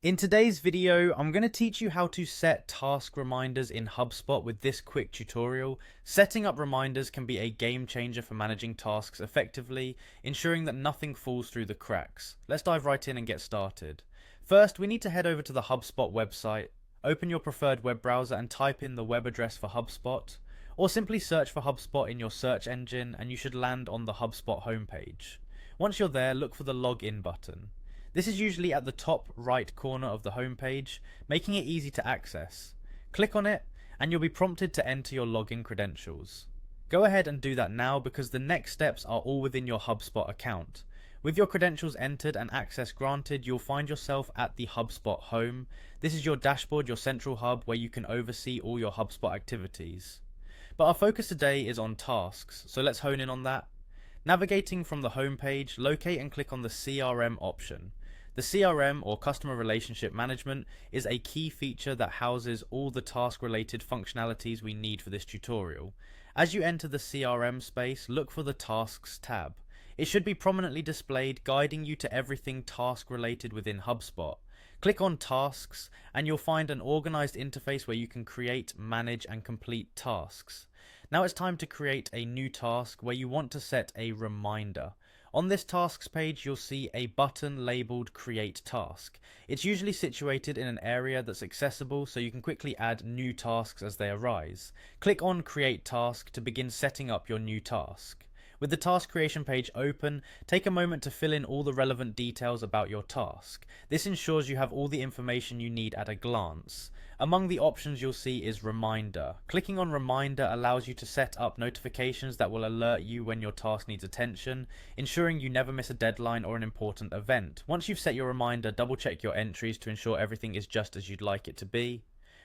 In today's video, I'm going to teach you how to set task reminders in HubSpot with this quick tutorial. Setting up reminders can be a game changer for managing tasks effectively, ensuring that nothing falls through the cracks. Let's dive right in and get started. First, we need to head over to the HubSpot website. Open your preferred web browser and type in the web address for HubSpot, or simply search for HubSpot in your search engine and you should land on the HubSpot homepage. Once you're there, look for the login button. This is usually at the top right corner of the homepage, making it easy to access. Click on it and you'll be prompted to enter your login credentials. Go ahead and do that now because the next steps are all within your HubSpot account. With your credentials entered and access granted, you'll find yourself at the HubSpot home. This is your dashboard, your central hub where you can oversee all your HubSpot activities. But our focus today is on tasks, so let's hone in on that. Navigating from the home page, locate and click on the CRM option. The CRM, or Customer Relationship Management, is a key feature that houses all the task-related functionalities we need for this tutorial. As you enter the CRM space, look for the Tasks tab. It should be prominently displayed, guiding you to everything task-related within HubSpot. Click on Tasks, and you'll find an organized interface where you can create, manage, and complete tasks. Now it's time to create a new task where you want to set a reminder. On this tasks page, you'll see a button labeled Create Task. It's usually situated in an area that's accessible so you can quickly add new tasks as they arise. Click on Create Task to begin setting up your new task. With the task creation page open, take a moment to fill in all the relevant details about your task. This ensures you have all the information you need at a glance. Among the options you'll see is Reminder. Clicking on Reminder allows you to set up notifications that will alert you when your task needs attention, ensuring you never miss a deadline or an important event. Once you've set your reminder, double check your entries to ensure everything is just as you'd like it to be.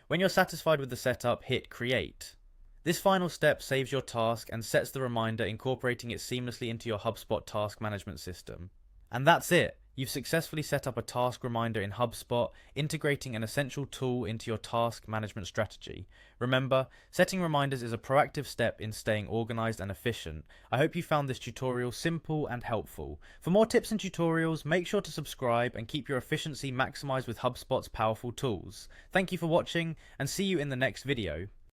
When you're satisfied with the setup, hit Create. This final step saves your task and sets the reminder, incorporating it seamlessly into your HubSpot task management system. And that's it! You've successfully set up a task reminder in HubSpot, integrating an essential tool into your task management strategy. Remember, setting reminders is a proactive step in staying organized and efficient. I hope you found this tutorial simple and helpful. For more tips and tutorials, make sure to subscribe and keep your efficiency maximized with HubSpot's powerful tools. Thank you for watching, and see you in the next video.